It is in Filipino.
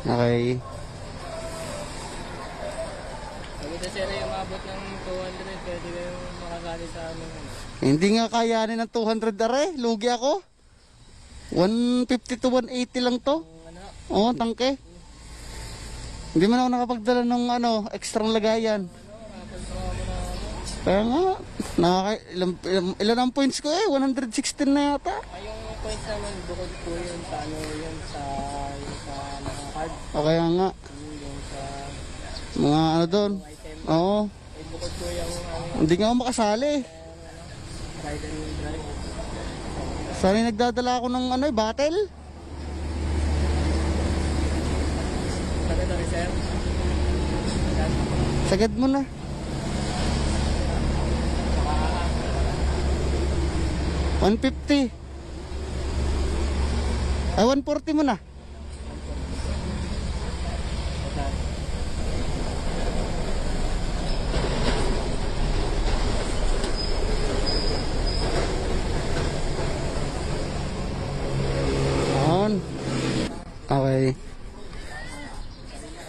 Okay. Sabi na sir, yung umabot ng 200, pwede kayong makasali sa amin. Hindi nga kayanin ng 200 are. Lugi ako. 150 to 180 lang to. Ano? Oo, tangke. Hindi man ako nakapagdala ng extra lagayan. Kaya nga, ilan ang points ko 116 na yata. Ay, yung points naman, bukod po yun sa yun sa mga card. O kaya nga, Yung sa mga doon. item. Oo, Ay, bukod po yung hindi nga ako makasali. ride and drive. Sana nagdadala ako ng battle. Sabi na rin sir. Sagad mo na. $150. Ay, $140 mo na.